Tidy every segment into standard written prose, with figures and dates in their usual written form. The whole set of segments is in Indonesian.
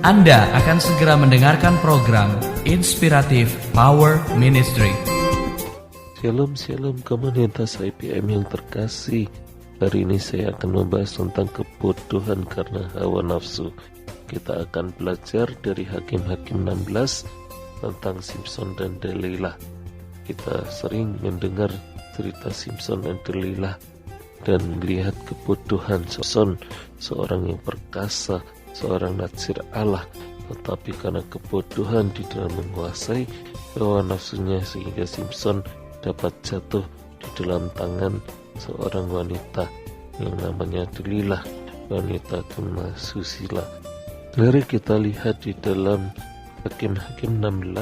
Anda akan segera mendengarkan program Inspiratif Power Ministry. Shalom komunitas IPM yang terkasih. Hari ini saya akan membahas tentang kebodohan karena hawa nafsu. Kita akan belajar dari Hakim-Hakim 16 tentang Simson dan Delilah. Kita sering mendengar cerita Simson dan Delilah dan melihat kebodohan Simson, seorang yang perkasa, seorang natsir Allah, tetapi karena kebodohan di dalam menguasai hawa nafsunya sehingga Simson dapat jatuh di dalam tangan seorang wanita yang namanya Delilah, wanita tuna susila. Mari kita lihat di dalam Hakim-Hakim 16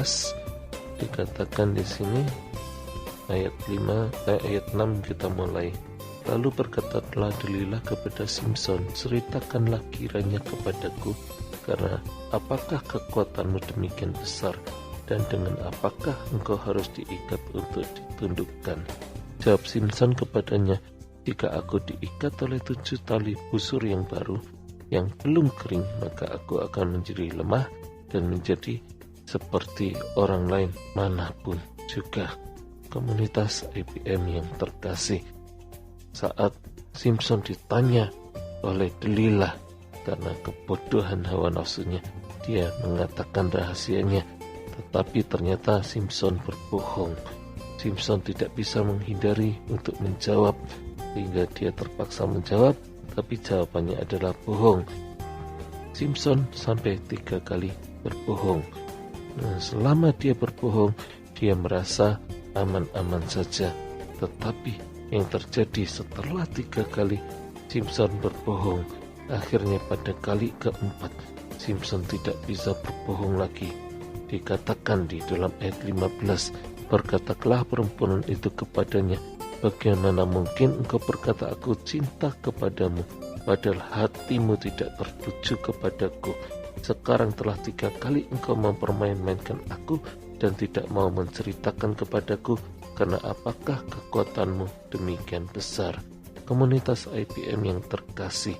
dikatakan di sini ayat 6 kita mulai. Lalu berkatalah Delilah kepada Simson, ceritakanlah kiranya kepadaku, karena apakah kekuatanmu demikian besar, dan dengan apakah engkau harus diikat untuk ditundukkan? Jawab Simson kepadanya, jika aku diikat oleh 7 tali busur yang baru, yang belum kering, maka aku akan menjadi lemah dan menjadi seperti orang lain manapun juga. Komunitas IPM yang terkasih, saat Simson ditanya oleh Delilah karena kebodohan hawa nafsunya, dia mengatakan rahasianya, tetapi ternyata Simson berbohong. Simson tidak bisa menghindari untuk menjawab, sehingga dia terpaksa menjawab, tapi jawabannya adalah bohong. Simson sampai 3 kali berbohong. Selama dia berbohong, dia merasa aman-aman saja, tetapi yang terjadi setelah 3 kali Simson berbohong, akhirnya pada kali keempat Simson tidak bisa berbohong lagi. Dikatakan di dalam ayat 15, berkatalah perempuan itu kepadanya, bagaimana mungkin engkau berkata aku cinta kepadamu, padahal hatimu tidak tertuju kepadaku. Sekarang telah 3 kali engkau mempermain-mainkan aku dan tidak mau menceritakan kepadaku, karena apakah kekuatanmu demikian besar? Komunitas IPM yang terkasih,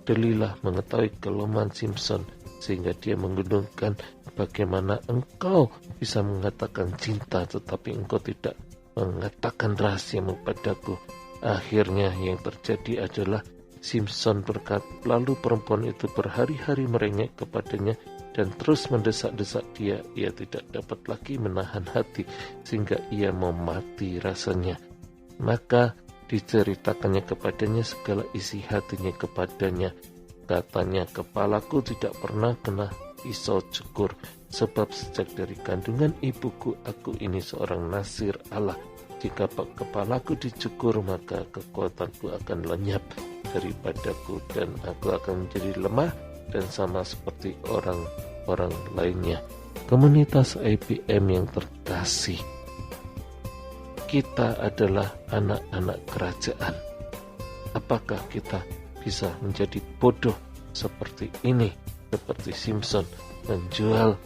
Delilah mengetahui kelemahan Simson, sehingga dia menggunungkan, bagaimana engkau bisa mengatakan cinta tetapi engkau tidak mengatakan rahasiamu padaku. Akhirnya yang terjadi adalah Simson berkata, lalu perempuan itu berhari-hari merengek kepadanya dan terus mendesak-desak dia. Ia tidak dapat lagi menahan hati sehingga ia mau mati rasanya. Maka diceritakannya kepadanya segala isi hatinya kepadanya. Katanya, kepalaku tidak pernah kena pisau cukur, sebab sejak dari kandungan ibuku aku ini seorang nasir Allah. Jika kepalaku dicukur, maka kekuatanku akan lenyap daripadaku dan aku akan menjadi lemah dan sama seperti orang lainnya. Komunitas IPM yang terkasih, kita adalah anak-anak kerajaan. Apakah kita bisa menjadi bodoh seperti ini, seperti Simson, menjual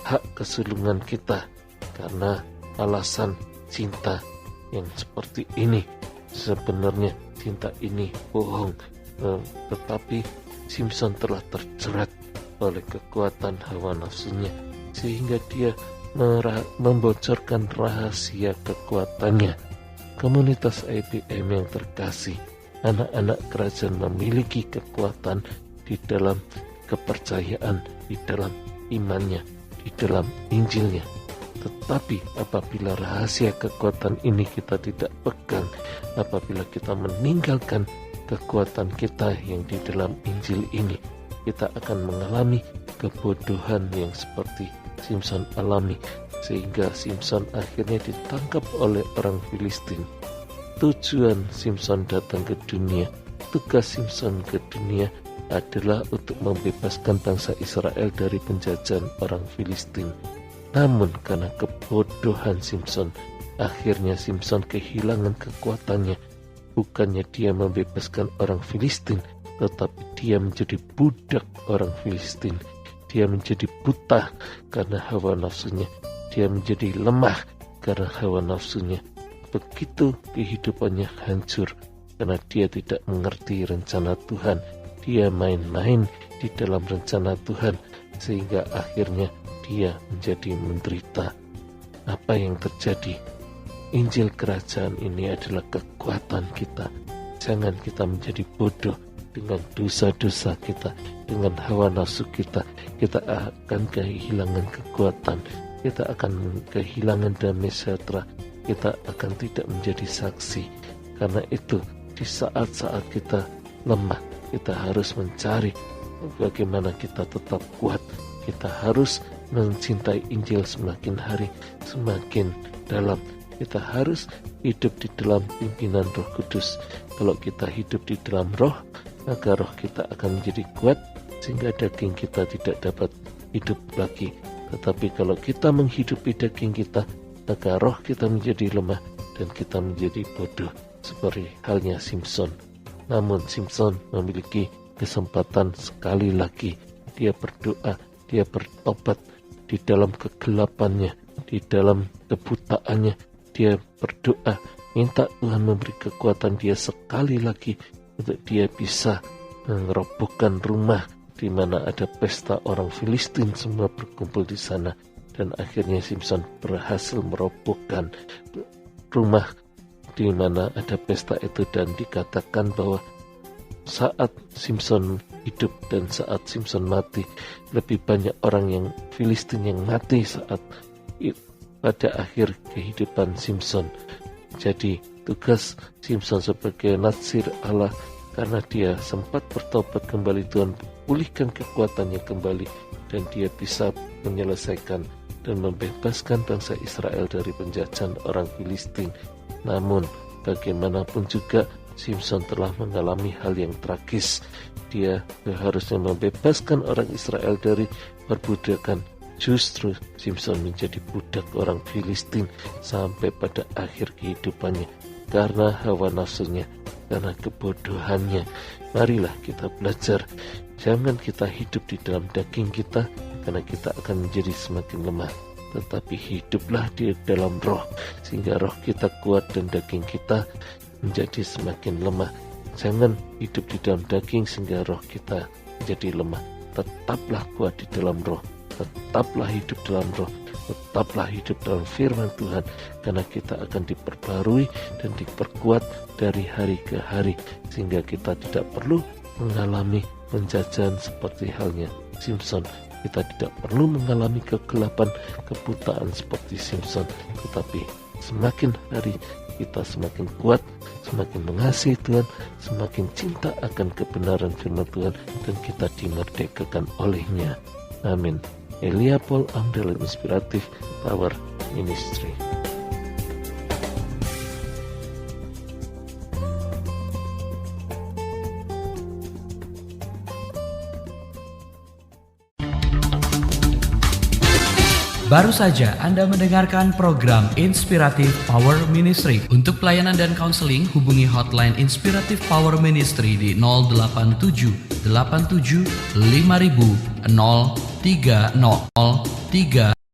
hak kesulungan kita karena alasan cinta yang seperti ini? Sebenarnya cinta ini bohong, tetapi Simson telah terjerat oleh kekuatan hawa nafsunya, sehingga dia membocorkan rahasia kekuatannya. Komunitas IPM yang terkasih, anak-anak kerajaan memiliki kekuatan di dalam kepercayaan, di dalam imannya, di dalam Injilnya. Tetapi apabila rahasia kekuatan ini kita tidak pegang, apabila kita meninggalkan kekuatan kita yang di dalam Injil ini, kita akan mengalami kebodohan yang seperti Simson alami, sehingga Simson akhirnya ditangkap oleh orang Filistin. Tujuan Simson datang ke dunia, tugas Simson ke dunia adalah untuk membebaskan bangsa Israel dari penjajahan orang Filistin. Namun karena kebodohan Simson, akhirnya Simson kehilangan kekuatannya. Bukannya dia membebaskan orang Filistin, tetapi dia menjadi budak orang Filistin. Dia menjadi buta karena hawa nafsunya. Dia menjadi lemah karena hawa nafsunya. Begitu kehidupannya hancur karena dia tidak mengerti rencana Tuhan. Dia main-main di dalam rencana Tuhan. sehingga akhirnya dia menjadi menderita. Apa yang terjadi? Injil kerajaan ini adalah kekuatan kita. Jangan kita menjadi bodoh dengan dosa-dosa kita, dengan hawa nafsu kita. Kita akan kehilangan kekuatan, kita akan kehilangan damai sejahtera, kita akan tidak menjadi saksi. Karena itu, di saat-saat kita lemah, kita harus mencari bagaimana kita tetap kuat. Kita harus mencintai Injil semakin hari semakin dalam. Kita harus hidup di dalam pimpinan Roh Kudus. Kalau kita hidup di dalam Roh, maka roh kita akan menjadi kuat sehingga daging kita tidak dapat hidup lagi. Tetapi kalau kita menghidupi daging kita, maka roh kita menjadi lemah dan kita menjadi bodoh, seperti halnya Simson. Namun Simson memiliki kesempatan sekali lagi. Dia berdoa, dia bertobat di dalam kegelapannya, di dalam kebutaannya. Dia berdoa, minta Tuhan memberi kekuatan dia sekali lagi untuk dia bisa merobohkan rumah di mana ada pesta orang Filistin, semua berkumpul di sana. Dan akhirnya Simson berhasil merobohkan rumah di mana ada pesta itu, dan dikatakan bahwa saat Simson hidup dan saat Simson mati, lebih banyak orang yang Filistin yang mati saat pada akhir kehidupan Simson. Jadi tugas Simson sebagai Natsir Allah, karena dia sempat bertobat kembali, Tuhan pulihkan kekuatannya kembali dan dia bisa menyelesaikan dan membebaskan bangsa Israel dari penjajahan orang Filistin. Namun bagaimanapun juga Simson telah mengalami hal yang tragis. Dia harusnya membebaskan orang Israel dari perbudakan. Justru Simson menjadi budak orang Filistin sampai pada akhir kehidupannya karena hawa nafsunya, karena kebodohannya. Marilah kita belajar, jangan kita hidup di dalam daging kita, karena kita akan menjadi semakin lemah. Tetapi hiduplah di dalam roh, sehingga roh kita kuat dan daging kita menjadi semakin lemah. Jangan hidup di dalam daging sehingga roh kita menjadi lemah. Tetaplah kuat di dalam roh, tetaplah hidup dalam roh, tetaplah hidup dalam firman Tuhan, karena kita akan diperbarui dan diperkuat dari hari ke hari, sehingga kita tidak perlu mengalami penjajahan seperti halnya Simson. Kita tidak perlu mengalami kegelapan, kebutaan seperti Simson, tetapi semakin hari kita semakin kuat, semakin mengasihi Tuhan, semakin cinta akan kebenaran firman Tuhan, dan kita dimerdekakan olehnya. Amin. Elia Paul Amdel Inspiratif Power Ministry. Baru saja Anda mendengarkan program Inspiratif Power Ministry. Untuk pelayanan dan konseling, hubungi hotline Inspiratif Power Ministry di 087 87 5000 030 03